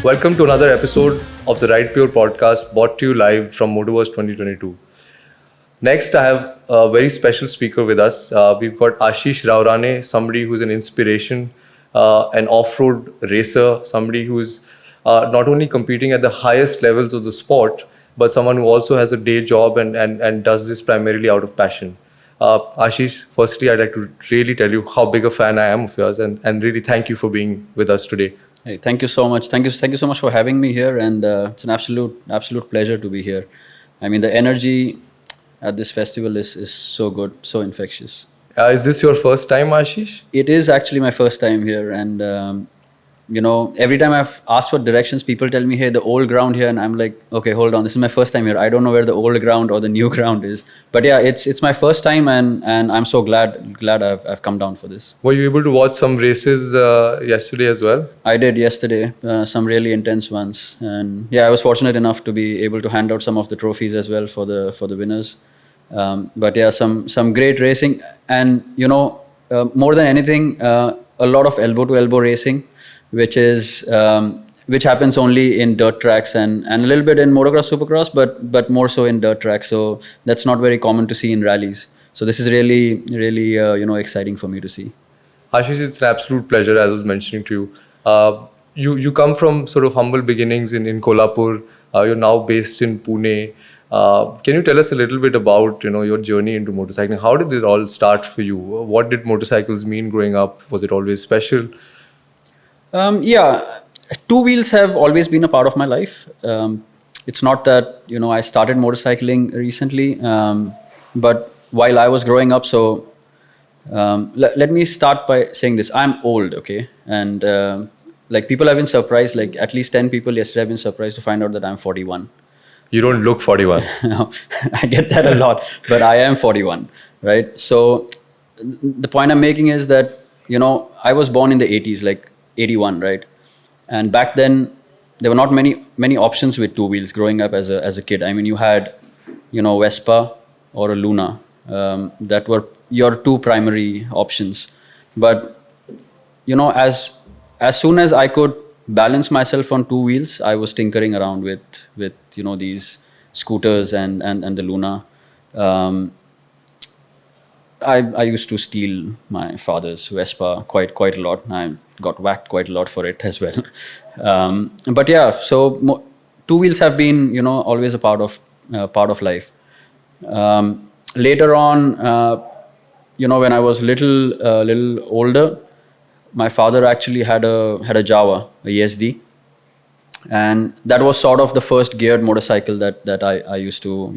Welcome to another episode of the Ride Pure podcast brought to you live from Motoverse 2022. Next, I have a very special speaker with us. We've got Ashish Raorane, somebody who's an inspiration, an off-road racer, somebody who's not only competing at the highest levels of the sport, but someone who also has a day job and does this primarily out of passion. Ashish, firstly, I'd like to really tell you how big a fan I am of yours and really thank you for being with us today. Hey, thank you so much. Thank you so much for having me here, and it's an absolute pleasure to be here. I mean, the energy at this festival is so good, so infectious. Is this your first time, Ashish? It is actually my first time here, and every time I've asked for directions, people tell me, "Hey, the old ground here," and I'm like, "Okay, hold on, this is my first time here. I don't know where the old ground or the new ground is." But yeah, it's my first time, and I'm so glad I've come down for this. Were you able to watch some races yesterday as well? I did yesterday, some really intense ones, and yeah, I was fortunate enough to be able to hand out some of the trophies as well for the winners. But yeah, some great racing, and more than anything, a lot of elbow to elbow racing, which happens only in dirt tracks and a little bit in motocross, supercross, but more so in dirt tracks. So that's not very common to see in rallies. So this is really exciting for me to see. Ashish, it's an absolute pleasure, as I was mentioning to you. You come from sort of humble beginnings in Kolhapur. You're now based in Pune. Can you tell us a little bit about your journey into motorcycling? How did it all start for you? What did motorcycles mean growing up? Was it always special? Yeah, two wheels have always been a part of my life. It's not that I started motorcycling recently, but while I was growing up. So let me start by saying this: I'm old, okay, and like people have been surprised. Like at least 10 people yesterday have been surprised to find out that I'm 41. You don't look 41. No, I get that a lot, but I am 41, right? So the point I'm making is that I was born in the 80s, like 81, right? And back then there were not many options with two wheels growing up as a kid. I mean, you had Vespa or a Luna, that were your two primary options. But as soon as I could balance myself on two wheels, I was tinkering around with these scooters and the Luna. I used to steal my father's Vespa quite a lot. I got whacked quite a lot for it as well. But yeah, so two wheels have been always a part of life. Later on, when I was little older, my father actually had a Java, a ESD, and that was sort of the first geared motorcycle that I used to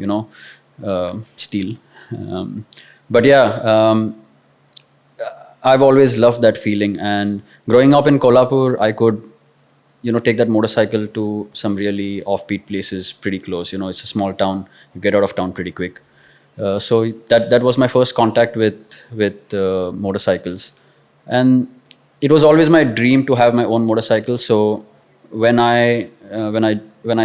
steal. But yeah, I've always loved that feeling. And growing up in Kolhapur, I could take that motorcycle to some really offbeat places pretty close. It's a small town. You get out of town pretty quick. So that was my first contact with motorcycles, and it was always my dream to have my own motorcycle. So when I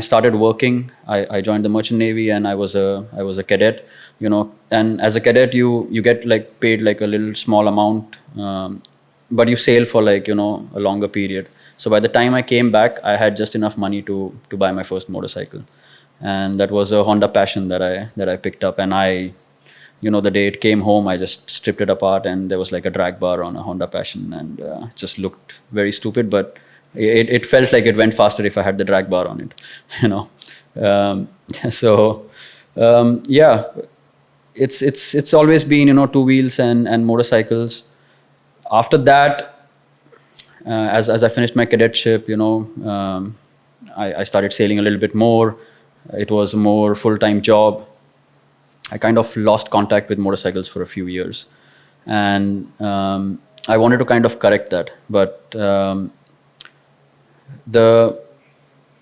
started working, I joined the Merchant Navy, and I was a cadet. And as a cadet, you get like paid like a little small amount, but you sail for like a longer period. So by the time I came back, I had just enough money to buy my first motorcycle, and that was a Honda Passion that I picked up. And the day it came home, I just stripped it apart, and there was like a drag bar on a Honda Passion, and it just looked very stupid, but it felt like it went faster if I had the drag bar on it. Yeah, it's always been two wheels and motorcycles. After that, as I finished my cadetship, I started sailing a little bit more. It was a more full-time job. I kind of lost contact with motorcycles for a few years, and I wanted to kind of correct that. But the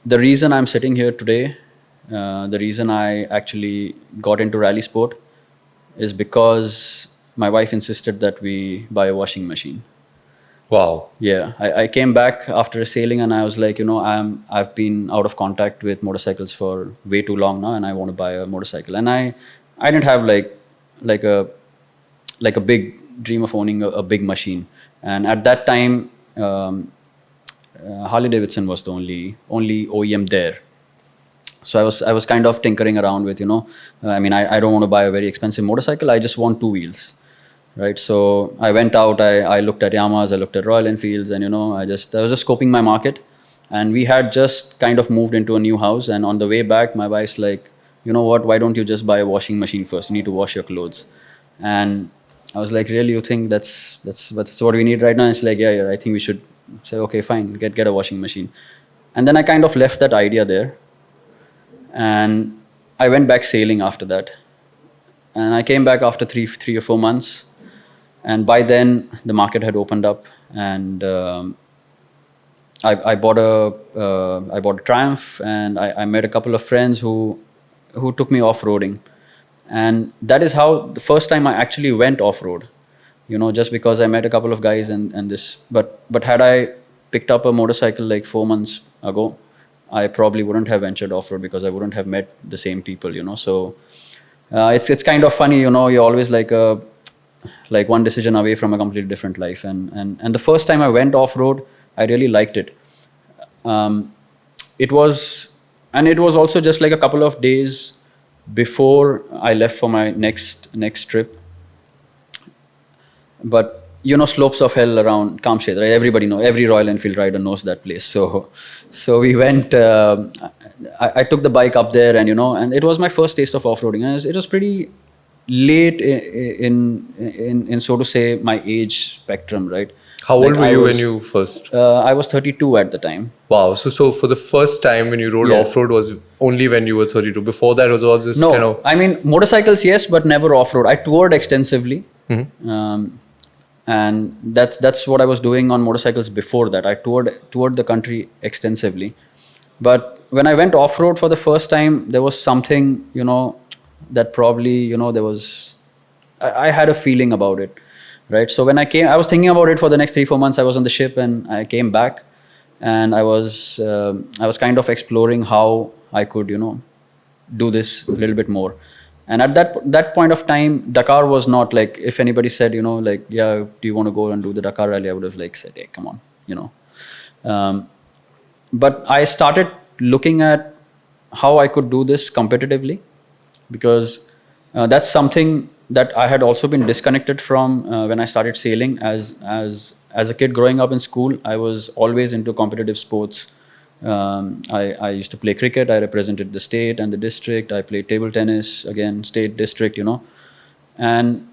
reason I'm sitting here today, the reason I actually got into rally sport, is because my wife insisted that we buy a washing machine. Wow. Yeah, I came back after sailing, and I was like, I've been out of contact with motorcycles for way too long now, and I want to buy a motorcycle. And I didn't have like a big dream of owning a big machine. And at that time, Harley Davidson was the only OEM there. So I was kind of tinkering around with, I don't want to buy a very expensive motorcycle. I just want two wheels, right? So I went out. I looked at Yamahas. I looked at Royal Enfields, and I was just scoping my market. And we had just kind of moved into a new house. And on the way back, my wife's like, you know what? Why don't you just buy a washing machine first? You need to wash your clothes. And I was like, really? You think that's what we need right now? And it's like, yeah. I think we should say, okay, fine, get a washing machine. And then I kind of left that idea there. And I went back sailing after that. And I came back after three or 4 months. And by then, the market had opened up, and I bought a Triumph, and I met a couple of friends who took me off roading, and that is how the first time I actually went off road. Just because I met a couple of guys and this, but had I picked up a motorcycle like 4 months ago, I probably wouldn't have ventured off road because I wouldn't have met the same people. So it's kind of funny. You're always like one decision away from a completely different life. And the first time I went off road, I really liked it. It was also just like a couple of days before I left for my next trip. But slopes of hell around Kamshed, right? Every Royal Enfield rider knows that place. So we went. I took the bike up there, and it was my first taste of off-roading. And it was pretty late in so to say my age spectrum, right? How old were you when you first? I was 32 at the time. Wow. So for the first time when you rode off-road was only when you were 32. Before that was all this kind of... I mean, motorcycles, yes, but never off-road. I toured extensively. Mm-hmm. And that's what I was doing on motorcycles before that. I toured the country extensively. But when I went off-road for the first time, there was something, that probably, there was... I had a feeling about it. Right. So when I came, I was thinking about it for the next 3-4 months. I was on the ship and I came back, and I was kind of exploring how I could, do this a little bit more. And at that point of time, Dakar was not like, if anybody said, like, yeah, do you want to go and do the Dakar Rally? I would have like said, hey, come on, But I started looking at how I could do this competitively, because that's something that I had also been disconnected from when I started sailing. As a kid growing up in school, I was always into competitive sports. I used to play cricket. I represented the state and the district. I played table tennis, again, state, district, And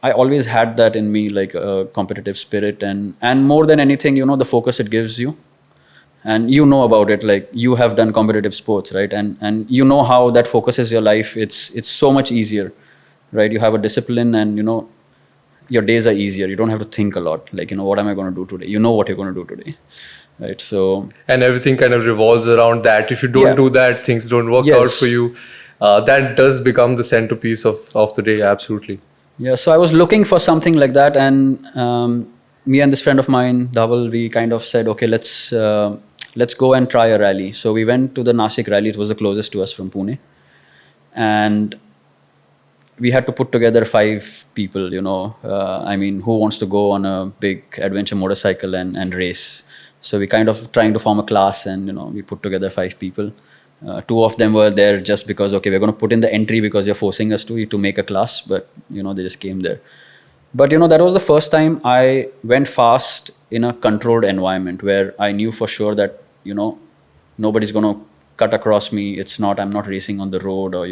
I always had that in me, like a competitive spirit. And more than anything, the focus it gives you. And about it, like you have done competitive sports, right? And how that focuses your life. It's so much easier. Right, you have a discipline, and your days are easier. You don't have to think a lot. Like, what am I going to do today? You know what you're going to do today, right? So, and everything kind of revolves around that. If you don't do that, things don't work out for you. That does become the centerpiece of the day. Absolutely. Yeah. So I was looking for something like that, and me and this friend of mine, Dhaval, we kind of said, okay, let's go and try a rally. So we went to the Nashik rally. It was the closest to us from Pune, and we had to put together 5 people, who wants to go on a big adventure motorcycle and race. So we kind of trying to form a class, and, we put together 5 people. 2 of them were there just because, okay, we're going to put in the entry because you're forcing us to make a class, but, they just came there. But, that was the first time I went fast in a controlled environment where I knew for sure that, nobody's going to cut across me. I'm not racing on the road, or,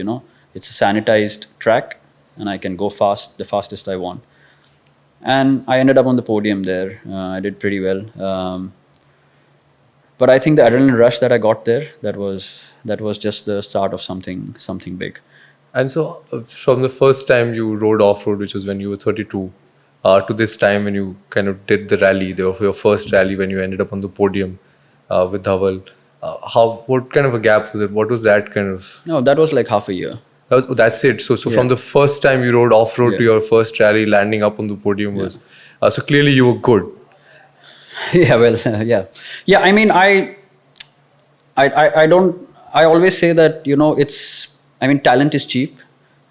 it's a sanitized track, and I can go fast, the fastest I want. And I ended up on the podium there. I did pretty well. But I think the adrenaline rush that I got there, that was just the start of something big. And so from the first time you rode off-road, which was when you were 32, to this time when you kind of did the rally, your first rally when you ended up on the podium with Dhaval, what kind of a gap was it? What was that kind of... No, that was like half a year. That's it. So from the first time you rode off-road to your first rally, landing up on the podium was... so clearly you were good. Yeah, well, yeah. Yeah, I mean, I always say that, talent is cheap.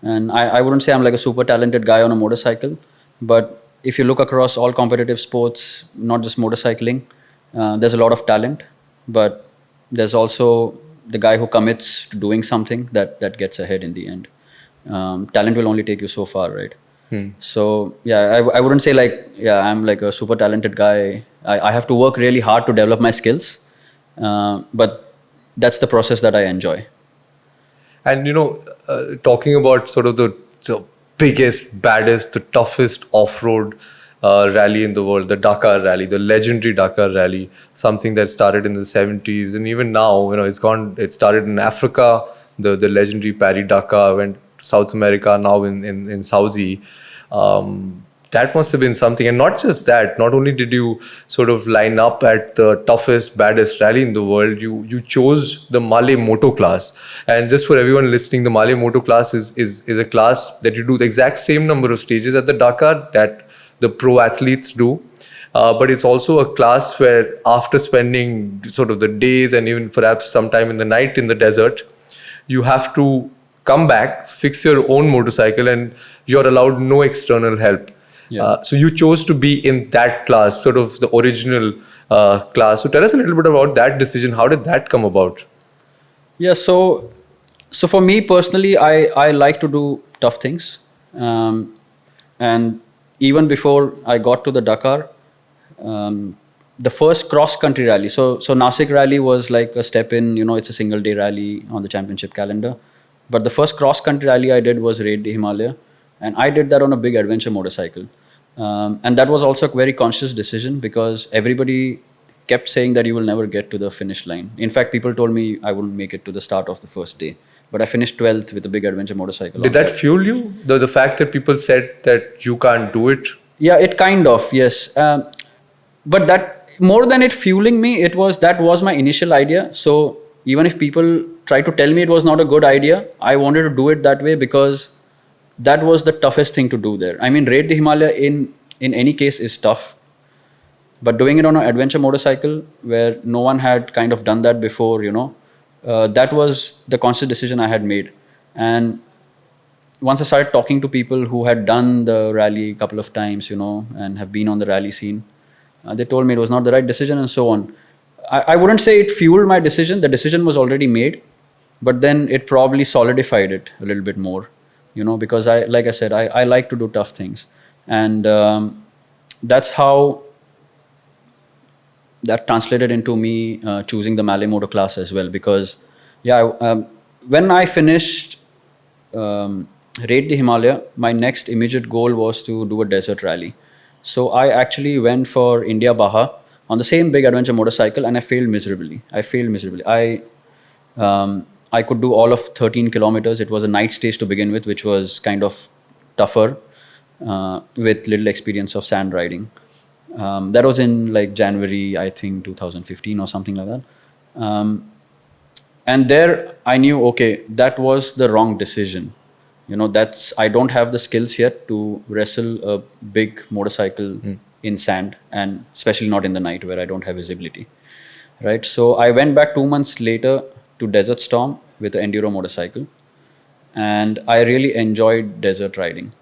And I wouldn't say I'm like a super talented guy on a motorcycle. But if you look across all competitive sports, not just motorcycling, There's a lot of talent, but there's also the guy who commits to doing something that gets ahead in the end. Talent will only take you so far, right? So yeah, I wouldn't say like, yeah, I'm like a super talented guy. I have to work really hard to develop my skills, but that's the process that I enjoy. And talking about sort of the biggest, baddest, the toughest off-road rally in the world, the Dakar Rally, the legendary Dakar Rally, something that started in the 70s, and even now, it started in Africa, the legendary Paris Dakar, went to South America, now in Saudi. That must have been something. And not just that, not only did you sort of line up at the toughest, baddest rally in the world, you chose the Malle Moto class. And just for everyone listening, the Malle Moto class is a class that you do the exact same number of stages at the Dakar that the pro athletes do. But it's also a class where, after spending sort of the days and even perhaps sometime in the night in the desert, you have to come back, fix your own motorcycle, and you're allowed no external help. Yeah. So you chose to be in that class, sort of the original class. So tell us a little bit about that decision. How did that come about? Yeah, so for me personally, I like to do tough things, and even before I got to the Dakar, the first cross country rally. So Nasik rally was like a step in. It's a single day rally on the championship calendar, but the first cross country rally I did was Raid the Himalaya, and I did that on a big adventure motorcycle, and that was also a very conscious decision because everybody kept saying that you will never get to the finish line. In fact, people told me I wouldn't make it to the start of the first day. But I finished 12th with a big adventure motorcycle. Did that fuel you? The fact that people said that you can't do it? Yeah, it kind of, yes. But that, more than it fueling me, that was my initial idea. So even if people try to tell me it was not a good idea, I wanted to do it that way because that was the toughest thing to do there. I mean, Raid the Himalaya in any case is tough. But doing it on an adventure motorcycle where no one had kind of done that before, that was the conscious decision I had made. And once I started talking to people who had done the rally a couple of times, and have been on the rally scene, they told me it was not the right decision and so on. I wouldn't say it fueled my decision. The decision was already made, but then it probably solidified it a little bit more, because like I said, I like to do tough things. And that's how that translated into me choosing the Malle Moto class as well. Because, when I finished Raid the Himalaya, my next immediate goal was to do a desert rally. So I actually went for India Baja on the same big adventure motorcycle, and I failed miserably. I could do all of 13 kilometers. It was a night stage to begin with, which was kind of tougher with little experience of sand riding. That was in like January, I think 2015 or something like that. And there I knew, okay, that was the wrong decision. I don't have the skills yet to wrestle a big motorcycle in sand, and especially not in the night where I don't have visibility. Right. So I went back 2 months later to Desert Storm with an enduro motorcycle, and I really enjoyed desert riding.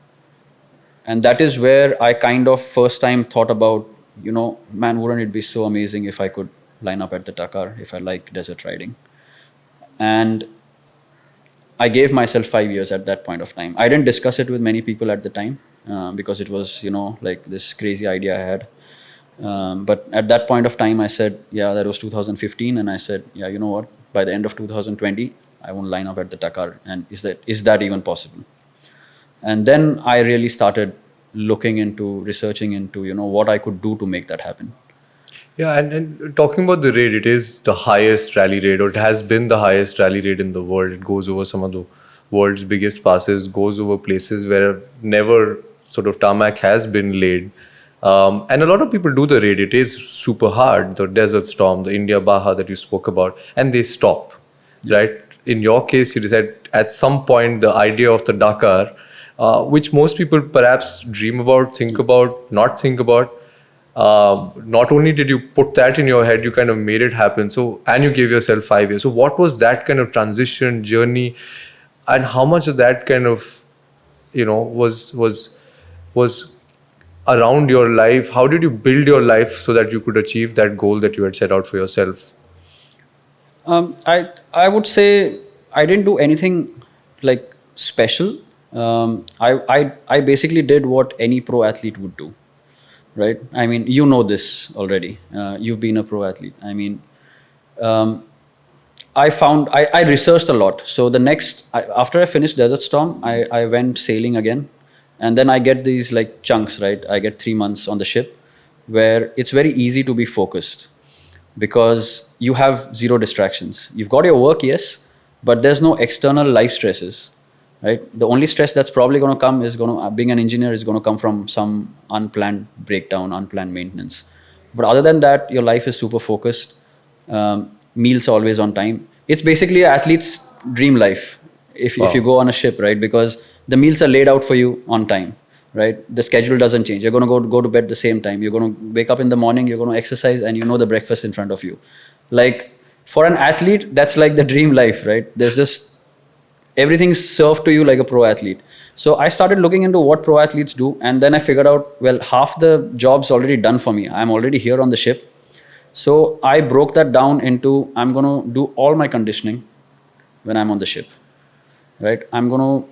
And that is where I kind of first time thought about, man, wouldn't it be so amazing if I could line up at the Dakar if I like desert riding? And I gave myself 5 years at that point of time. I didn't discuss it with many people at the time because it was, like this crazy idea I had. But at that point of time, I said, yeah, that was 2015. And I said, yeah, you know what? By the end of 2020, I won't line up at the Dakar. And is that even possible? And then I really started researching into, what I could do to make that happen. Yeah, and talking about the raid, it is the highest rally raid, or it has been the highest rally raid in the world. It goes over some of the world's biggest passes, goes over places where never sort of tarmac has been laid. And a lot of people do the raid. It is super hard, the Desert Storm, the India Baja that you spoke about, and they stop, right? In your case, you decide at some point the idea of the Dakar, which most people perhaps dream about, think about, not think about. Not only did you put that in your head, you kind of made it happen. So, and you gave yourself 5 years. So what was that kind of transition journey, and how much of that kind of, was around your life? How did you build your life so that you could achieve that goal that you had set out for yourself? I would say I didn't do anything like special. I basically did what any pro athlete would do, right? I mean, you know this already. You've been a pro athlete. I mean, um, I researched a lot. So after I finished Desert Storm, I went sailing again, and then I get these like chunks, right? I get 3 months on the ship, where it's very easy to be focused because you have zero distractions. You've got your work, yes, but there's no external life stresses, right? The only stress that's probably going to come is being an engineer is going to come from some unplanned breakdown, unplanned maintenance. But other than that, your life is super focused. Meals always on time. It's basically an athlete's dream life if you go on a ship, right? Because the meals are laid out for you on time, right? The schedule doesn't change. You're going to go to bed the same time. You're going to wake up in the morning, you're going to exercise, and you know the breakfast in front of you. Like, for an athlete, that's like the dream life, right? There's just everything's served to you like a pro athlete. So I started looking into what pro athletes do, and then I figured out, well, half the job's already done for me. I'm already here on the ship. So I broke that down into, I'm going to do all my conditioning when I'm on the ship, right? I'm going to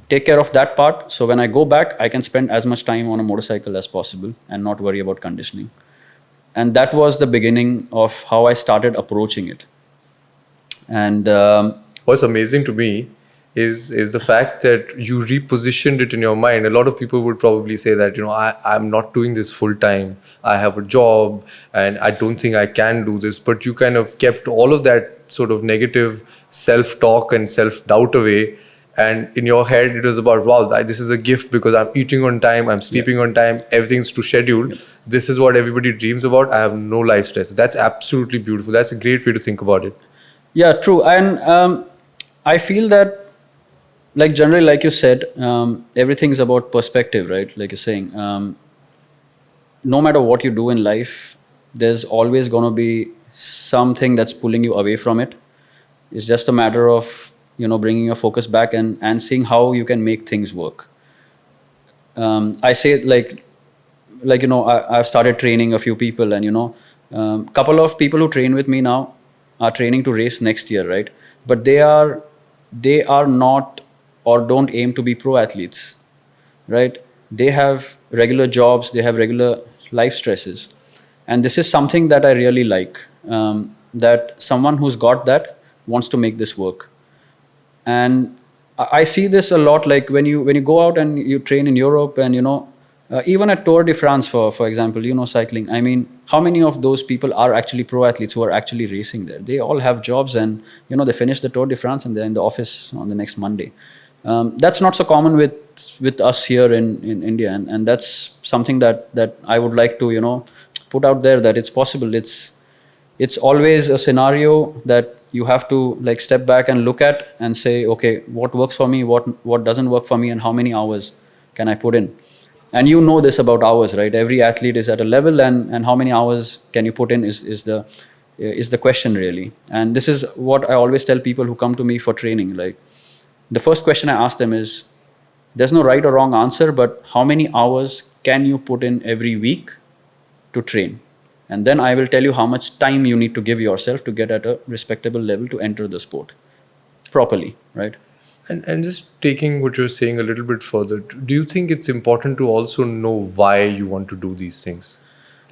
take care of that part. So when I go back, I can spend as much time on a motorcycle as possible and not worry about conditioning. And that was the beginning of how I started approaching it. And What's amazing to me is the fact that you repositioned it in your mind. A lot of people would probably say that, I'm not doing this full time. I have a job and I don't think I can do this. But you kind of kept all of that sort of negative self-talk and self-doubt away. And in your head, it was about, wow, this is a gift because I'm eating on time, I'm sleeping on time, everything's to schedule. This is what everybody dreams about. I have no life stress. That's absolutely beautiful. That's a great way to think about it. yeah, true. And I feel that, like, generally, like you said, everything's about perspective, right? Like you're saying, no matter what you do in life, there's always going to be something that's pulling you away from it. It's just a matter of, bringing your focus back and seeing how you can make things work. I say I've started training a few people, and couple of people who train with me now are training to race next year, right? But they are not, or don't aim to be pro athletes, right? They have regular jobs, they have regular life stresses, and this is something that I really like. That someone who's got that wants to make this work. And I see this a lot, like when you go out and you train in Europe, and even at Tour de France, for example, cycling. I mean, how many of those people are actually pro athletes who are actually racing there? They all have jobs, and they finish the Tour de France and they're in the office on the next Monday. That's not so common with us here in India, and that's something that I would like to put out there, that it's possible. It's always a scenario that you have to like step back and look at and say, okay, what works for me, what doesn't work for me, and how many hours can I put in. And this about hours, right? Every athlete is at a level, and how many hours can you put in is the question, really. And this is what I always tell people who come to me for training. Like, the first question I ask them is, there's no right or wrong answer, but how many hours can you put in every week to train? And then I will tell you how much time you need to give yourself to get at a respectable level to enter the sport properly, right? And just taking what you're saying a little bit further, do you think it's important to also know why you want to do these things?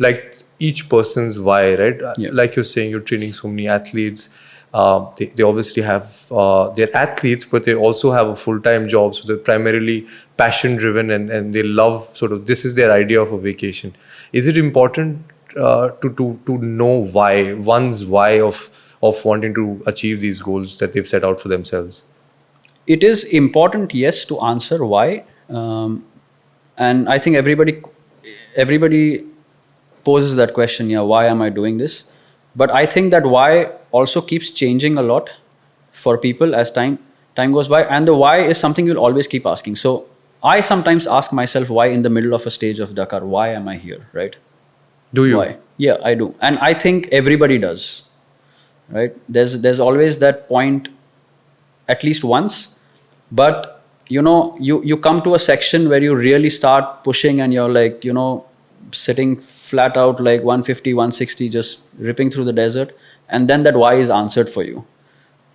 Like each person's why, right? Yeah. Like you're saying, you're training so many athletes. They obviously have, they're athletes, but they also have a full-time job. So they're primarily passion-driven, and they love sort of, this is their idea of a vacation. Is it important to know one's why of wanting to achieve these goals that they've set out for themselves? It is important, yes, to answer why. And I think everybody poses that question, why am I doing this? But I think that why also keeps changing a lot for people as time goes by. And the why is something you'll always keep asking. So I sometimes ask myself why in the middle of a stage of Dakar, why am I here, right? Do you? Why? Yeah, I do. And I think everybody does, right? There's always that point, at least once. But you come to a section where you really start pushing and you're like, sitting flat out like 150, 160, just ripping through the desert. And then that why is answered for you.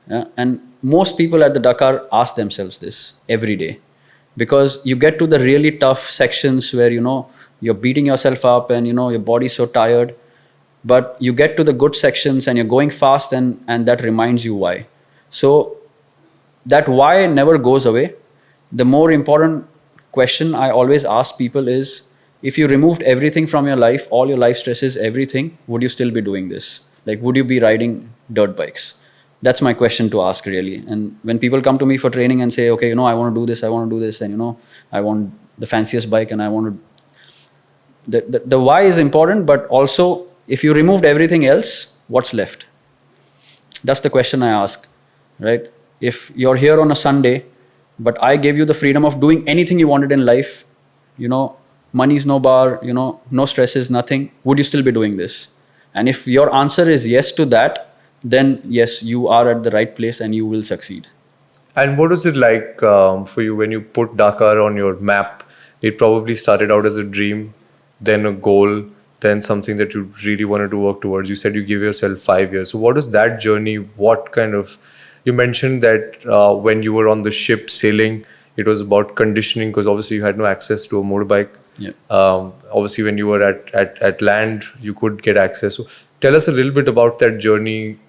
Yeah? And most people at the Dakar ask themselves this every day, because you get to the really tough sections where, you're beating yourself up and, your body's so tired. But you get to the good sections and you're going fast, and that reminds you why. So that why never goes away. The more important question I always ask people is, if you removed everything from your life, all your life stresses, everything, would you still be doing this? Like, would you be riding dirt bikes? That's my question to ask, really. And when people come to me for training and say, okay, I want to do this, I want to do this, and I want the fanciest bike, and I want to, the why is important, but also if you removed everything else, what's left? That's the question I ask, right? If you're here on a Sunday, but I gave you the freedom of doing anything you wanted in life, money's no bar, no stresses, nothing, would you still be doing this? And if your answer is yes to that, then yes, you are at the right place and you will succeed. And what was it like for you when you put Dakar on your map? It probably started out as a dream, then a goal, then something that you really wanted to work towards. You said you give yourself 5 years. So what is that journey? What kind of, you mentioned that when you were on the ship sailing, it was about conditioning, because obviously you had no access to a motorbike. Yeah. Obviously when you were at land, you could get access. So tell us a little bit about that journey,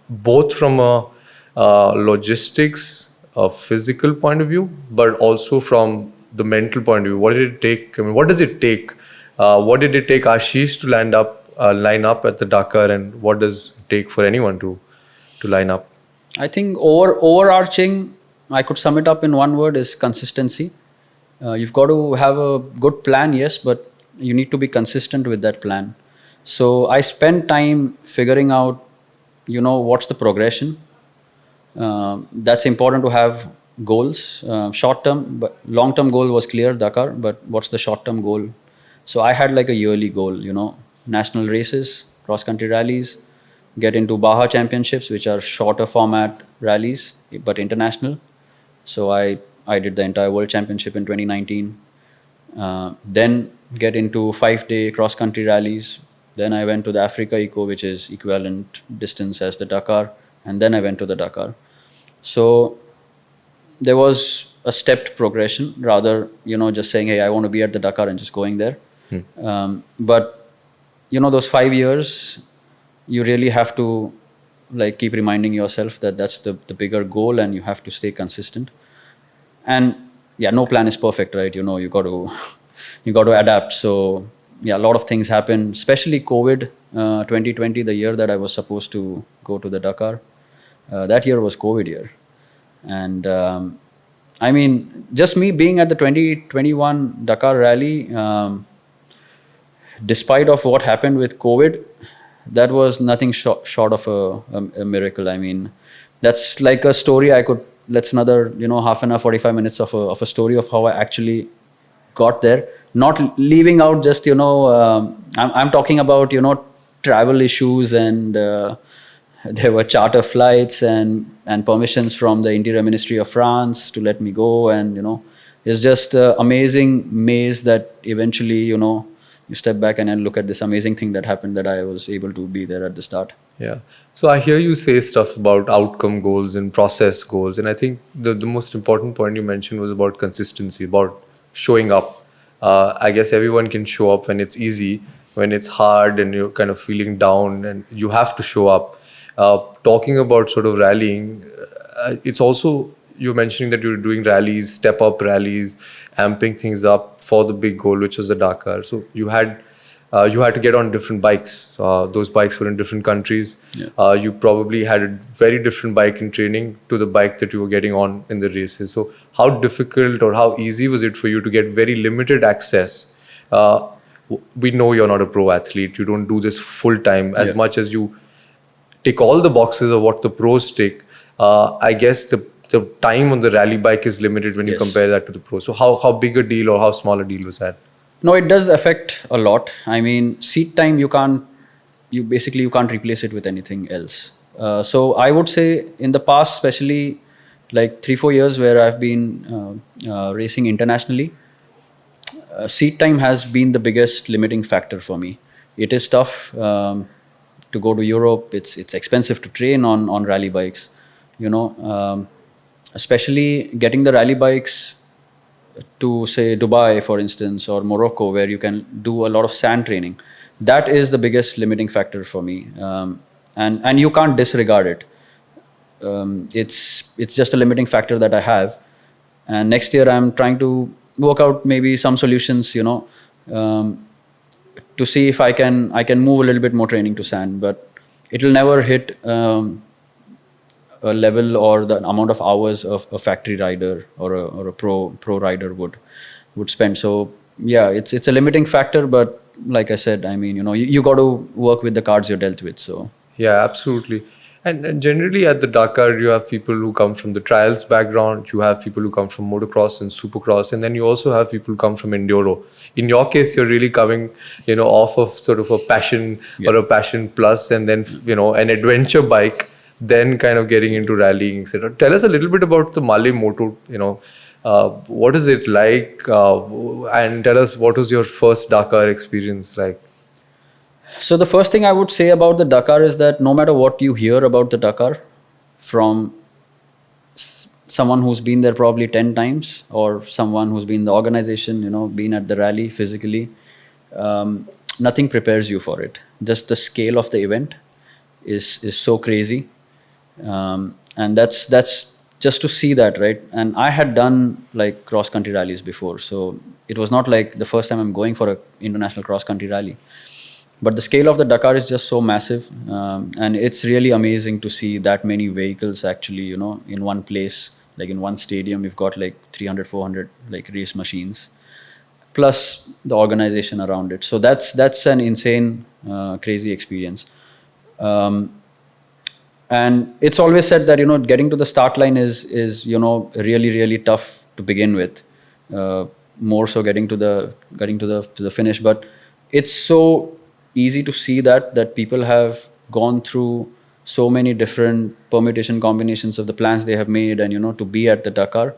both from a logistics, a physical point of view, but also from the mental point of view. What did it take? I mean, what does it take? What did it take Ashish to line up at the Dakar, and what does it take for anyone to line up? I think overarching, I could sum it up in one word, is consistency. You've got to have a good plan, yes, but you need to be consistent with that plan. So I spent time figuring out, what's the progression. That's important to have goals, short term, but long term goal was clear, Dakar, but what's the short term goal? So I had like a yearly goal, national races, cross country rallies, get into Baja championships, which are shorter format rallies, but international. So I did the entire world championship in 2019. Then get into 5-day cross country rallies. Then I went to the Africa Eco, which is equivalent distance as the Dakar. And then I went to the Dakar. So there was a stepped progression rather, just saying, hey, I want to be at the Dakar and just going there. But, those 5 years, you really have to keep reminding yourself that that's the bigger goal, and you have to stay consistent. And yeah, no plan is perfect, right? You got to adapt. So yeah, a lot of things happen, especially COVID 2020, the year that I was supposed to go to the Dakar. That year was COVID year. And I mean, just me being at the 2021 Dakar Rally, despite of what happened with COVID, that was nothing short of a miracle. I mean, that's like a story that's another, half an hour, 45 minutes of a story of how I actually got there. Not leaving out just, I'm talking about, travel issues, and there were charter flights and permissions from the Interior Ministry of France to let me go. And, it's just an amazing maze that eventually, you step back and then look at this amazing thing that happened, that I was able to be there at the start. Yeah. So I hear you say stuff about outcome goals and process goals. And I think the most important point you mentioned was about consistency, about showing up. I guess everyone can show up when it's easy. When it's hard and you're kind of feeling down, and you have to show up. Talking about sort of rallying, it's also, you're mentioning that you're doing rallies, step up rallies, amping things up for the big goal, which was the Dakar. So you had to get on different bikes. Those bikes were in different countries. Yeah. You probably had a very different bike in training to the bike that you were getting on in the races. So how difficult or how easy was it for you to get very limited access? We know you're not a pro athlete. You don't do this full time as much as you tick all the boxes of what the pros tick. I guess the time on the rally bike is limited when you compare that to the pro. So how big a deal or how small a deal was that? No, it does affect a lot. I mean, seat time, you can't replace it with anything else. So I would say in the past, especially like 3-4 years where I've been racing internationally, seat time has been the biggest limiting factor for me. It is tough to go to Europe. It's expensive to train on rally bikes, you know, especially getting the rally bikes to say Dubai, for instance, or Morocco, where you can do a lot of sand training. That is the biggest limiting factor for me, and you can't disregard it. It's just a limiting factor that I have, and next year I'm trying to work out maybe some solutions, um, to see if I can move a little bit more training to sand, but it'll never hit a level or the amount of hours of a factory rider or a pro rider would spend. So yeah, it's a limiting factor, but like I said, I mean, you got to work with the cards you're dealt with. So Yeah, absolutely. And generally at the Dakar, you have people who come from the trials background, you have people who come from motocross and supercross, and then you also have people who come from enduro. In your case, you're really coming, off of sort of a passion or a passion plus, and then, an adventure bike, then kind of getting into rallying, etc. Tell us a little bit about the Malle Moto, what is it like? And tell us what was your first Dakar experience like? So the first thing I would say about the Dakar is that no matter what you hear about the Dakar from someone who's been there probably 10 times, or someone who's been in the organization, been at the rally physically, nothing prepares you for it. Just the scale of the event is so crazy. And that's just to see that, right? And I had done like cross country rallies before, so it was not like the first time I'm going for a international cross country rally. But the scale of the Dakar is just so massive, and it's really amazing to see that many vehicles actually, in one place. Like in one stadium, you've got like 300, 400 like race machines, plus the organization around it. So that's an insane, crazy experience. Um, and it's always said that getting to the start line is really really tough to begin with, more so getting to the finish. But it's so easy to see that people have gone through so many different permutation combinations of the plans they have made, and to be at the Dakar,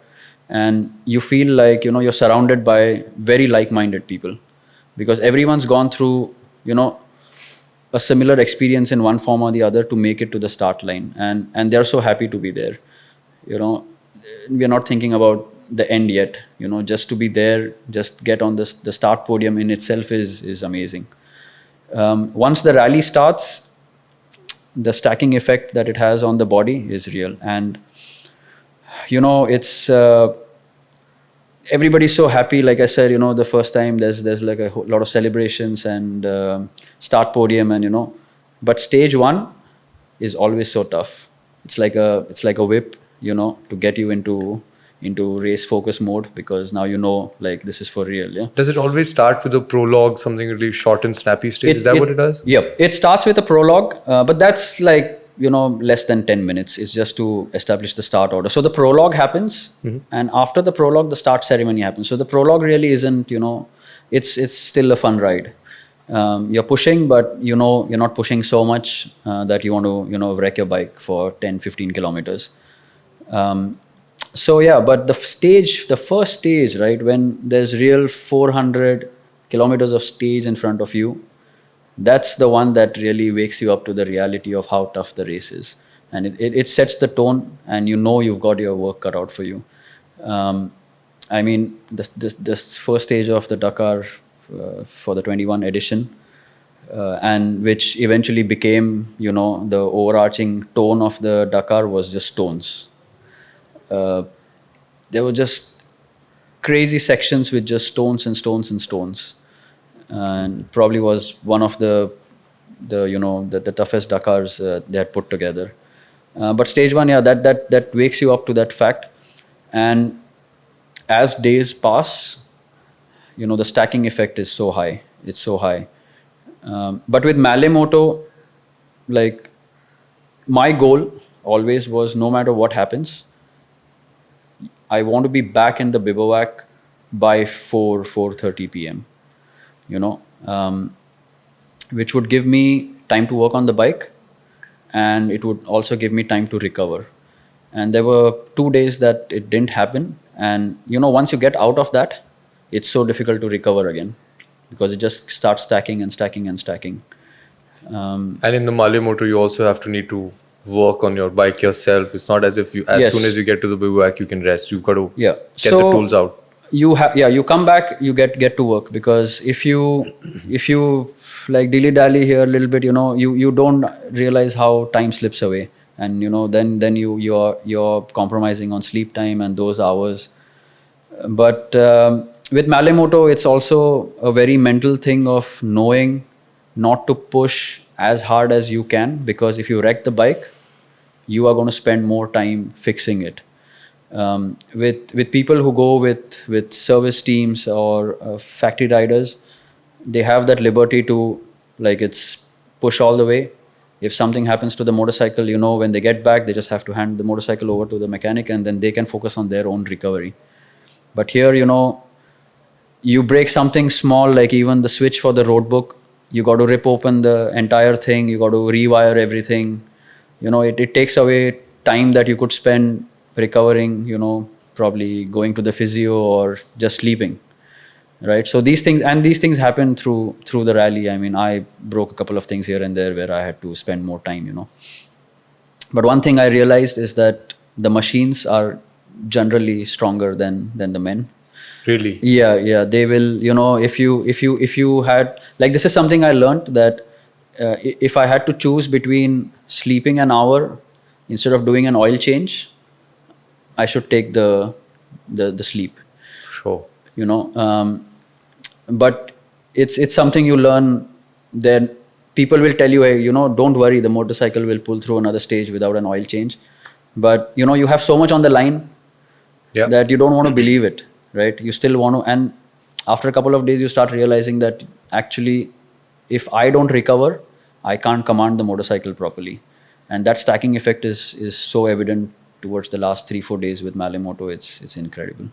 and you feel like you're surrounded by very like-minded people, because everyone's gone through a similar experience in one form or the other to make it to the start line, and they're so happy to be there. you know we're not thinking about the end yet. Just to be there, just get on the start podium in itself is amazing. Once the rally starts, the stacking effect that it has on the body is real, and it's everybody's so happy. Like I said, the first time there's like a lot of celebrations and start podium, and but stage one is always so tough. It's like a whip, to get you into race focus mode, because now like this is for real. Yeah. Does it always start with a prologue, something really short and snappy stage? Is that what it does? Yep. It starts with a prologue, but that's like, less than 10 minutes. It's just to establish the start order. So the prologue happens, and after the prologue, the start ceremony happens. So the prologue really isn't, it's still a fun ride. You're pushing, but you're not pushing so much that you want to, wreck your bike for 10, 15 kilometers. So yeah, but the first stage, right, when there's real 400 kilometers of stage in front of you, that's the one that really wakes you up to the reality of how tough the race is. And it sets the tone, and you've got your work cut out for you. I mean, this first stage of the Dakar for the 21 edition, and which eventually became, the overarching tone of the Dakar, was just stones. There were just crazy sections with just stones and stones and stones, and probably was one of the toughest Dakars they had put together. But stage one, yeah, that wakes you up to that fact, and as days pass, the stacking effect is so high. It's so high. But with Malle Moto, like, my goal always was, no matter what happens, I want to be back in the bivouac by 4:30 p.m. Which would give me time to work on the bike, and it would also give me time to recover. And there were 2 days that it didn't happen. And once you get out of that, it's so difficult to recover again, because it just starts stacking and stacking and stacking. And in the Malle Moto, you also have to need to work on your bike yourself. It's not as if you, as Yes. soon as you get to the bivouac, you can rest. You've got to Yeah. get the tools out. You come back, you get to work, because if you like dilly dally here a little bit, you don't realize how time slips away, and then you're compromising on sleep time and those hours. But with Malle Moto, it's also a very mental thing of knowing not to push as hard as you can, because if you wreck the bike, you are going to spend more time fixing it. With people who go with service teams or factory riders, they have that liberty to, like, it's push all the way. If something happens to the motorcycle, when they get back, they just have to hand the motorcycle over to the mechanic, and then they can focus on their own recovery. But here, you break something small, like even the switch for the road book, you got to rip open the entire thing, you got to rewire everything. It takes away time that you could spend recovering, probably going to the physio or just sleeping, right? So these things happen through the rally. I mean, I broke a couple of things here and there where I had to spend more time. But one thing I realized is that the machines are generally stronger than the men. Really? Yeah, they will. If you had, like, this is something I learned, that if I had to choose between sleeping an hour instead of doing an oil change, I should take the sleep. Sure. But it's something you learn. Then people will tell you, hey, don't worry, the motorcycle will pull through another stage without an oil change. But you have so much on the line that you don't want to believe it, right? You still want to. And after a couple of days, you start realizing that actually, if I don't recover, I can't command the motorcycle properly. And that stacking effect is so evident towards the last 3-4 days with Malle Moto. It's incredible.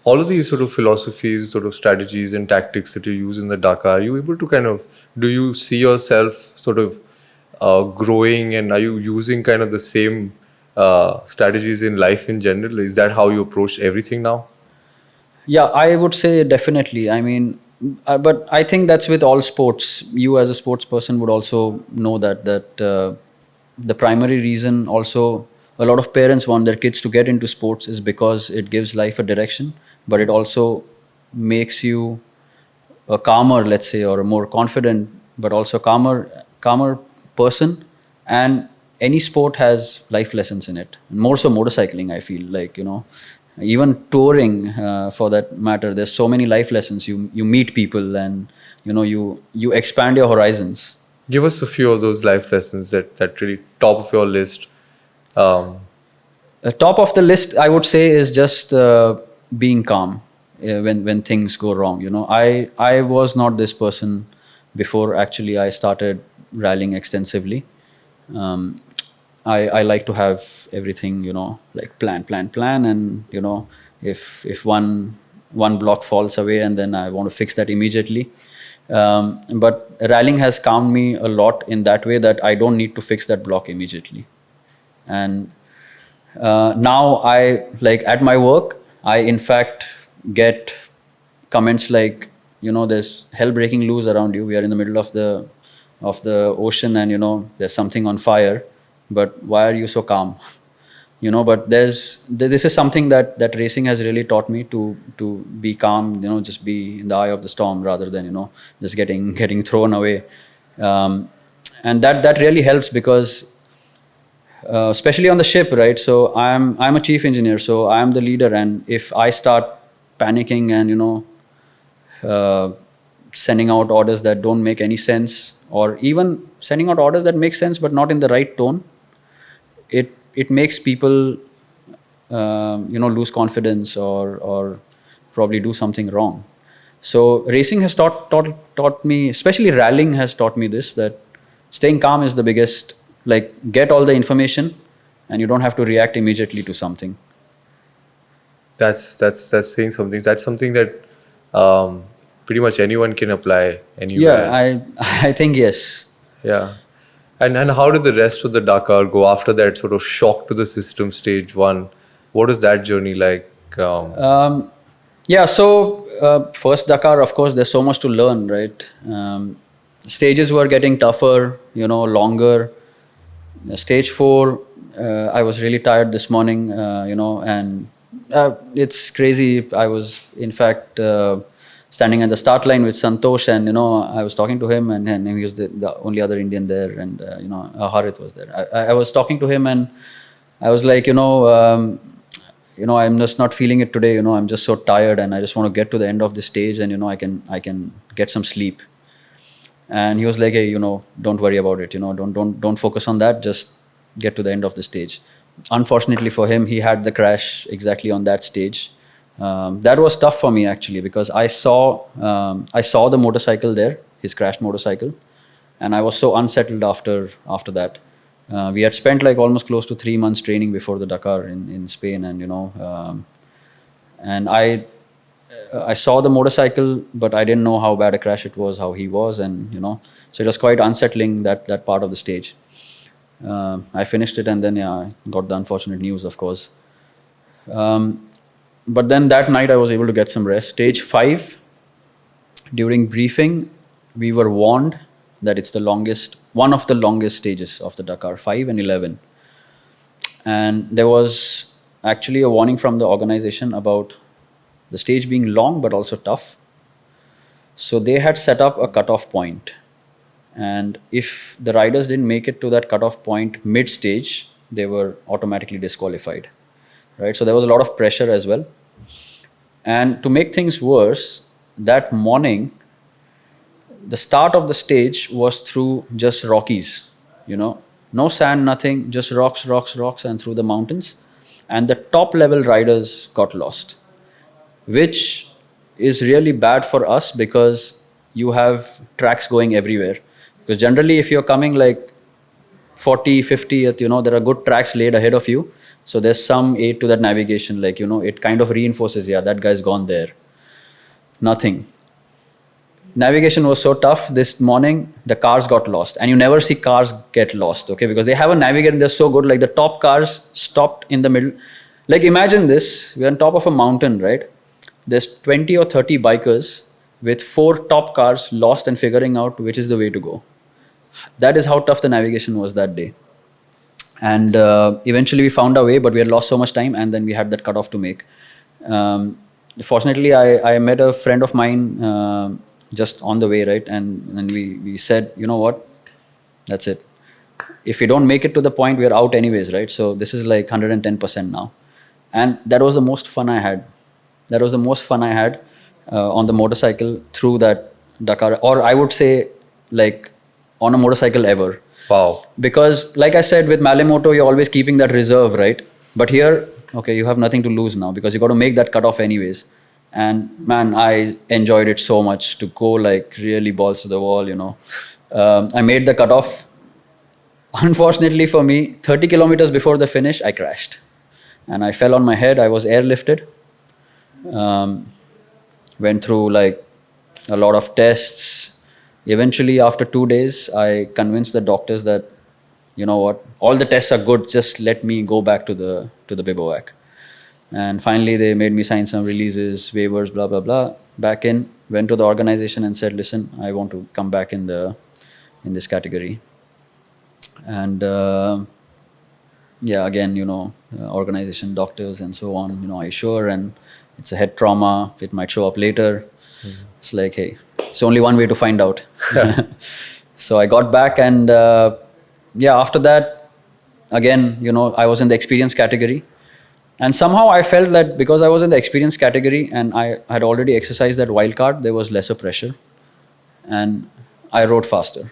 All of these sort of philosophies, sort of strategies and tactics that you use in the Dakar, are you able to do you see yourself sort of growing, and are you using kind of the same strategies in life in general? Is that how you approach everything now? Yeah, I would say definitely. I mean, but I think that's with all sports. You as a sports person would also know that the primary reason also a lot of parents want their kids to get into sports is because it gives life a direction, but it also makes you a calmer, let's say, or a more confident, but also calmer person. And any sport has life lessons in it. More so motorcycling, I feel like, even touring, for that matter, there's so many life lessons. You meet people, and you expand your horizons. Give us a few of those life lessons that really top of your list. Top of the list, I would say, is just being calm when things go wrong. I was not this person before actually I started rallying extensively. I like to have everything, like plan, and if one block falls away, and then I want to fix that immediately. But rallying has calmed me a lot in that way, that I don't need to fix that block immediately. And now I, like, at my work, I in fact get comments like, there's hell breaking loose around you. We are in the middle of the ocean, and there's something on fire, but why are you so calm? But this is something that racing has really taught me to be calm, just be in the eye of the storm rather than just getting thrown away. And that really helps, because especially on the ship, right? So I'm a chief engineer, so I'm the leader, and if I start panicking and sending out orders that don't make any sense, or even sending out orders that make sense but not in the right tone, it makes people lose confidence, or probably do something wrong. So racing has taught me, especially rallying has taught me this, that staying calm is the biggest. Like, get all the information, and you don't have to react immediately to something. That's saying something. That's something that pretty much anyone can apply anywhere. Yeah, I think yes. Yeah. And how did the rest of the Dakar go after that sort of shock to the system stage one? What is that journey like? Yeah, so first Dakar, of course, there's so much to learn, right? Stages were getting tougher, longer. Stage 4, I was really tired this morning, and it's crazy. I was, in fact, standing at the start line with Santosh, and I was talking to him, and he was the only other Indian there, and Harith was there. I was talking to him, and I was like, I'm just not feeling it today. I'm just so tired, and I just want to get to the end of the stage, and I can get some sleep. And he was like, hey, don't worry about it. Don't focus on that. Just get to the end of the stage. Unfortunately for him, he had the crash exactly on that stage. That was tough for me actually, because I saw the motorcycle there, his crashed motorcycle, and I was so unsettled after that. We had spent like almost close to 3 months training before the Dakar in Spain, and and I saw the motorcycle, but I didn't know how bad a crash it was, how he was, and so it was quite unsettling, that part of the stage. I finished it, and then I got the unfortunate news, of course. But then that night I was able to get some rest. Stage 5, during briefing, we were warned that it's one of the longest stages of the Dakar, 5 and 11. And there was actually a warning from the organization about the stage being long but also tough. So they had set up a cutoff point. And if the riders didn't make it to that cutoff point mid-stage, they were automatically disqualified. Right? So there was a lot of pressure as well. And to make things worse, that morning, the start of the stage was through just rockies, no sand, nothing, just rocks, and through the mountains. And the top level riders got lost, which is really bad for us because you have tracks going everywhere. Because generally, if you're coming like 40, 50th, there are good tracks laid ahead of you. So there's some aid to that navigation, like, it kind of reinforces, that guy's gone there. Nothing. Navigation was so tough this morning, the cars got lost. And you never see cars get lost, okay? Because they have a navigator, they're so good. Like the top cars stopped in the middle. Like imagine this, we're on top of a mountain, right? There's 20 or 30 bikers with 4 top cars lost and figuring out which is the way to go. That is how tough the navigation was that day. And eventually we found our way, but we had lost so much time, and then we had that cutoff to make. Fortunately, I met a friend of mine just on the way, right? And we said, you know what? That's it. If we don't make it to the point, we're out anyways, right? So this is like 110% now. And that was the most fun I had. That was the most fun I had on the motorcycle through that Dakar, or I would say like on a motorcycle ever. Wow. Because like I said, with Malle Moto, you're always keeping that reserve, right? But here, okay, you have nothing to lose now because you got to make that cutoff anyways. And man, I enjoyed it so much to go like really balls to the wall, I made the cutoff. Unfortunately for me, 30 kilometers before the finish, I crashed. And I fell on my head. I was airlifted. Went through like a lot of tests. Eventually, after 2 days, I convinced the doctors that, you know what, all the tests are good. Just let me go back to the bivouac. And finally, they made me sign some releases, waivers, blah, blah, blah. Back in, went to the organization and said, listen, I want to come back in this category. And again, organization, doctors and so on, are you sure? And it's a head trauma. It might show up later. Mm-hmm. It's like, hey, it's only one way to find out. So I got back and after that, again, I was in the experience category. And somehow I felt that because I was in the experience category and I had already exercised that wild card, there was lesser pressure. And I rode faster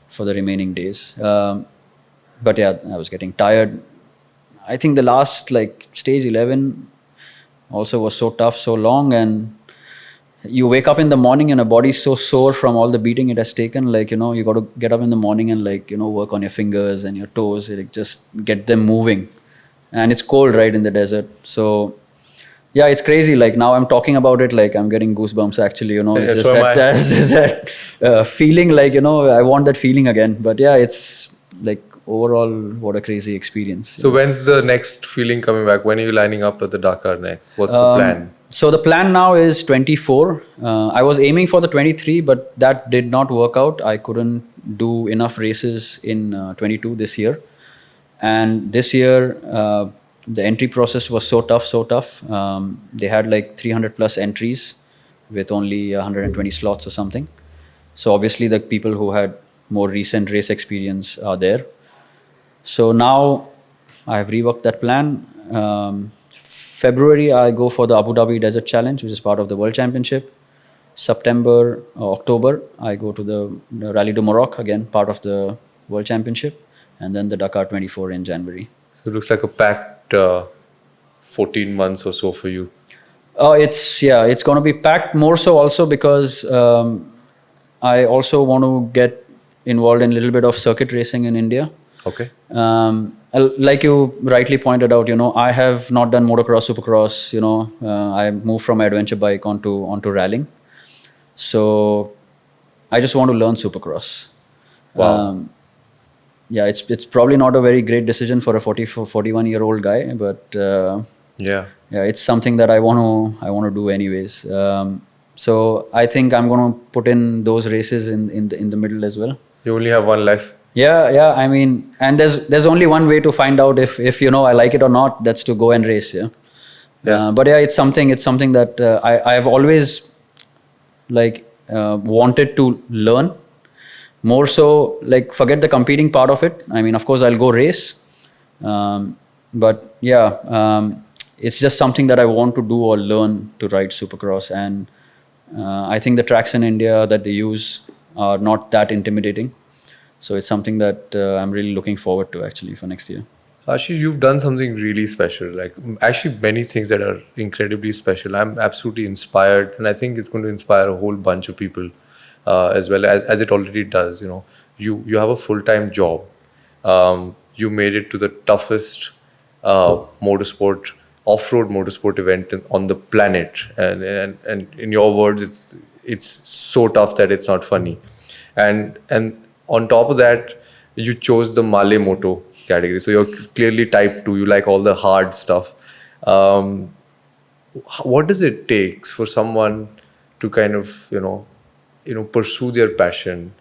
for the remaining days. But I was getting tired. I think the last stage 11 also was so tough, so long, and you wake up in the morning and a body's so sore from all the beating it has taken. You got to get up in the morning and work on your fingers and your toes, just get them moving. And it's cold, right, in the desert. So Yeah, it's crazy. Like now I'm talking about it, like I'm getting goosebumps actually, it's Yeah, just so am that, I. it's just that feeling like, I want that feeling again. But yeah, it's like overall, what a crazy experience. So when's the next feeling coming back? When are you lining up at the Dakar next? What's the plan? So the plan now is 24. I was aiming for the 23, but that did not work out. I couldn't do enough races in 22 this year. And this year, the entry process was so tough, so tough. They had like 300 plus entries with only 120 slots or something. So obviously, the people who had more recent race experience are there. So now I have reworked that plan. February, I go for the Abu Dhabi Desert Challenge, which is part of the World Championship. September, October, I go to the Rally du Maroc, again, part of the World Championship. And then the Dakar 24 in January. So it looks like a packed 14 months or so for you. It's going to be packed more so also because I also want to get involved in a little bit of circuit racing in India. Okay. Like you rightly pointed out, I have not done motocross, supercross. I moved from my adventure bike onto rallying. So I just want to learn supercross. Wow. Yeah, it's probably not a very great decision for a 41-year-old guy, but Yeah. it's something that I want to do anyways. So I think I'm going to put in those races in the middle as well. You only have one life. Yeah. I mean, and there's only one way to find out if I like it or not. That's to go and race. Yeah. But yeah, it's something that I have always wanted to learn. More so, like, forget the competing part of it. I mean, of course, I'll go race. But yeah, it's just something that I want to do or learn to ride supercross. And I think the tracks in India that they use are not that intimidating. So it's something that I'm really looking forward to actually for next year. Ashish, you've done something really special. Like, actually, many things that are incredibly special. I'm absolutely inspired, and I think it's going to inspire a whole bunch of people. As well as it already does. You have a full-time job. You made it to the toughest motorsport, off-road motorsport event on the planet, and in your words, it's so tough that it's not funny. And on top of that, you chose the Malle Moto category. So you're clearly type 2. You like all the hard stuff. What does it take for someone to kind of pursue their passion?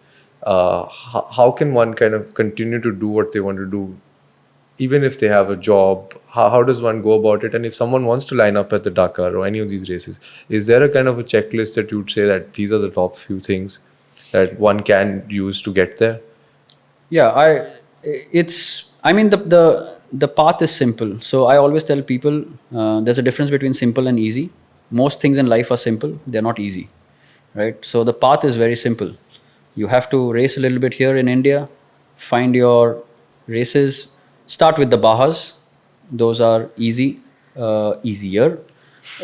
How can one kind of continue to do what they want to do, even if they have a job? How does one go about it? And if someone wants to line up at the Dakar or any of these races, is there a kind of a checklist that you would say that these are the top few things that one can use to get there? Yeah, I mean, the path is simple. So I always tell people there's a difference between simple and easy. Most things in life are simple, they're not easy. Right? So the path is very simple. You have to race a little bit here in India, find your races, start with the Bahas. Those are easier,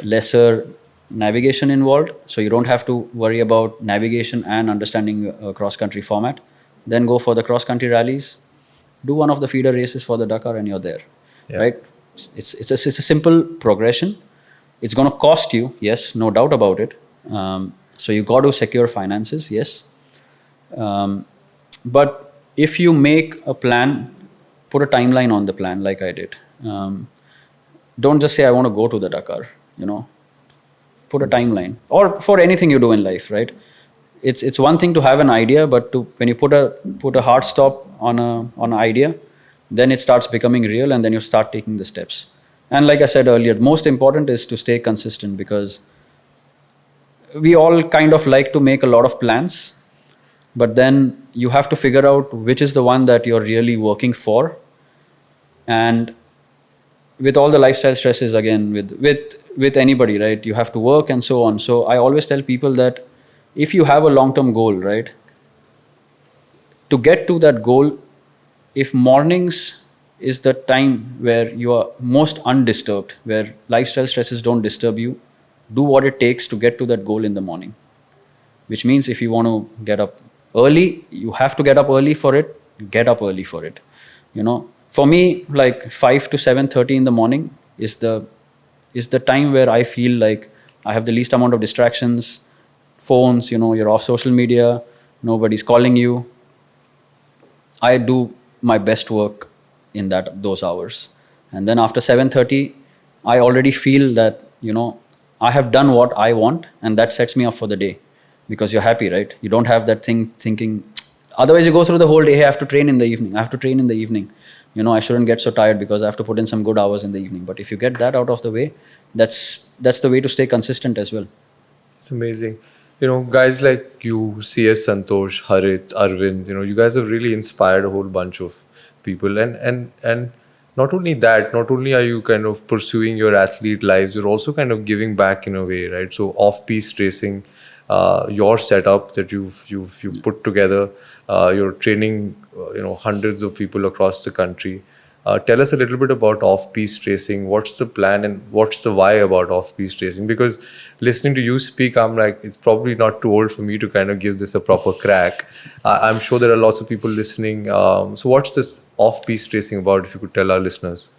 lesser navigation involved. So you don't have to worry about navigation and understanding a cross-country format. Then go for the cross-country rallies, do one of the feeder races for the Dakar and you're there. Yeah. Right? It's a simple progression. It's going to cost you, yes, no doubt about it. So you got to secure finances, yes. But if you make a plan, put a timeline on the plan like I did. Don't just say I want to go to the Dakar, Put a timeline. Or for anything you do in life, right? It's one thing to have an idea, but when you put a hard stop on an idea, then it starts becoming real and then you start taking the steps. And like I said earlier, most important is to stay consistent, because we all kind of like to make a lot of plans, but then you have to figure out which is the one that you're really working for. And with all the lifestyle stresses, again, with anybody, right, you have to work and so on. So I always tell people that if you have a long-term goal, right, to get to that goal, if mornings is the time where you are most undisturbed, where lifestyle stresses don't disturb you, do what it takes to get to that goal in the morning. Which means if you want to get up early, you have to get up early for it, get up early for it. For me, like 5 to 7:30 in the morning is the is the time where I feel like I have the least amount of distractions. Phones, you're off social media, nobody's calling you. I do my best work in those hours. And then after 7:30, I already feel that, I have done what I want, and that sets me up for the day, because you're happy, right? You don't have that thing thinking. Otherwise, you go through the whole day, hey, I have to train in the evening. I have to train in the evening. I shouldn't get so tired because I have to put in some good hours in the evening. But if you get that out of the way, that's the way to stay consistent as well. It's amazing. Guys like you, CS Santosh, Harit, Arvind, you guys have really inspired a whole bunch of people. And not only that, not only are you kind of pursuing your athlete lives, you're also kind of giving back in a way, right? So off-piste racing, your setup that you've put together, you're training, hundreds of people across the country. Tell us a little bit about off-piste racing. What's the plan and what's the why about off-piste racing? Because listening to you speak, I'm like, it's probably not too old for me to kind of give this a proper crack. I'm sure there are lots of people listening. So what's this off-piste racing about, if you could tell our listeners?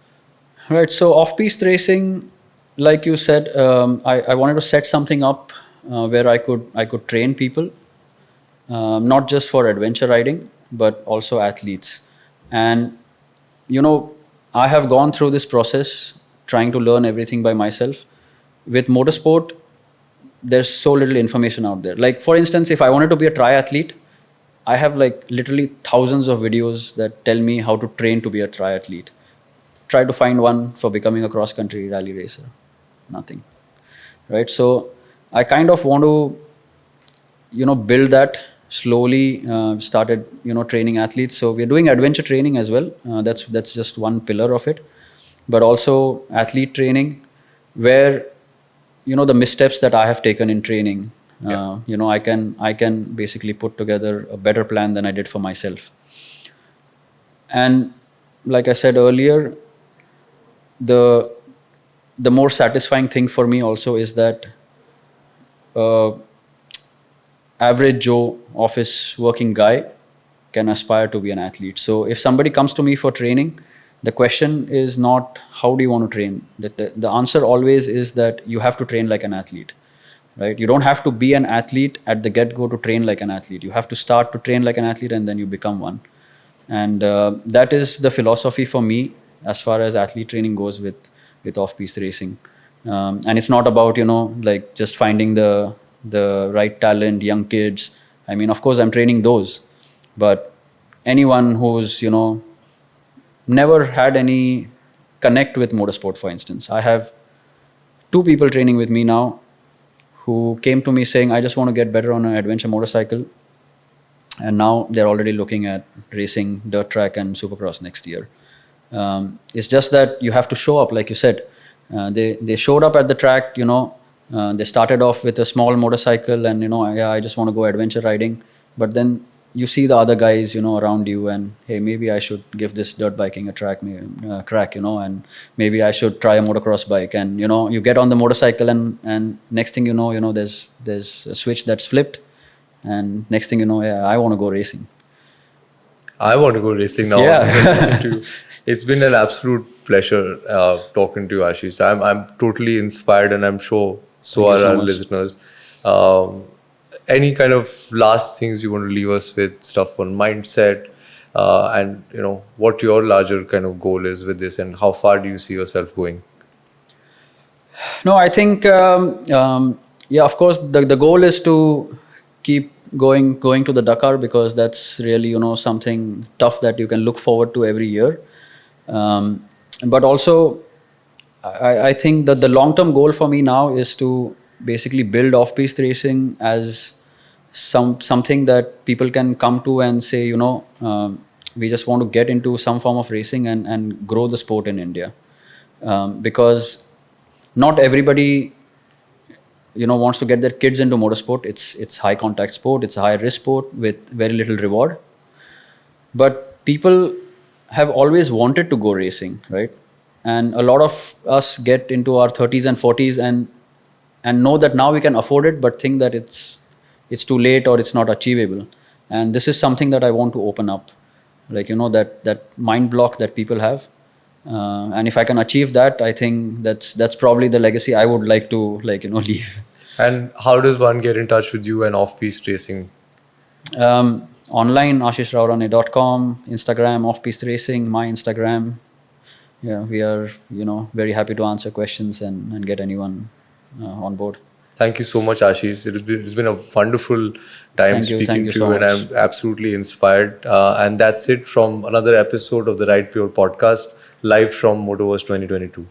Right. So off-piste racing, like you said, I wanted to set something up where I could train people, not just for adventure riding, but also athletes. And I have gone through this process trying to learn everything by myself. With motorsport, there's so little information out there. Like, for instance, if I wanted to be a triathlete, I have like literally thousands of videos that tell me how to train to be a triathlete. Try to find one for becoming a cross-country rally racer. Nothing. Right? So I kind of want to, build that slowly. Started, training athletes. So we're doing adventure training as well. That's just one pillar of it. But also athlete training, where, the missteps that I have taken in training, I can basically put together a better plan than I did for myself. And like I said earlier, the more satisfying thing for me also is that average Joe office working guy can aspire to be an athlete. So if somebody comes to me for training, the question is not how do you want to train. The answer always is that you have to train like an athlete, right? You don't have to be an athlete at the get-go to train like an athlete. You have to start to train like an athlete and then you become one. And that is the philosophy for me as far as athlete training goes with off-piste racing. And it's not about, like just finding the right talent, young kids. I mean, of course, I'm training those. But anyone who's, never had any connect with motorsport, for instance. I have 2 people training with me now who came to me saying, I just want to get better on an adventure motorcycle. And now they're already looking at racing dirt track and supercross next year. It's just that you have to show up, like you said. They showed up at the track, they started off with a small motorcycle and, I just want to go adventure riding. But then you see the other guys, around you and, hey, maybe I should give this dirt biking a crack, and maybe I should try a motocross bike. And, you get on the motorcycle and next thing you know, there's a switch that's flipped. And next thing you know, I want to go racing. I want to go racing now. Yeah. It's been an absolute pleasure talking to you, Ashish. I'm totally inspired, and I'm sure so are our listeners. Any kind of last things you want to leave us with, stuff on mindset, and what your larger kind of goal is with this, and how far do you see yourself going? No, I think of course the goal is to keep going to the Dakar, because that's really something tough that you can look forward to every year. But also I think that the long-term goal for me now is to basically build off-piste racing as something that people can come to and say, we just want to get into some form of racing and grow the sport in India. Because not everybody, wants to get their kids into motorsport. It's high contact sport. It's a high risk sport with very little reward. But people have always wanted to go racing, right? And a lot of us get into our 30s and 40s and know that now we can afford it, but think that it's too late or it's not achievable. And this is something that I want to open up. Like, that mind block that people have. And if I can achieve that, I think that's probably the legacy I would like to leave. And how does one get in touch with you and off-piste racing? Online, ashisraorane.com, Instagram, off-piste racing, my Instagram. Yeah, we are very happy to answer questions and get anyone on board. Thank you so much, Ashish. It's been a wonderful time Thank you speaking to so you, and much. I'm absolutely inspired. And that's it from another episode of the Ride Pure podcast, live from Motoverse 2022.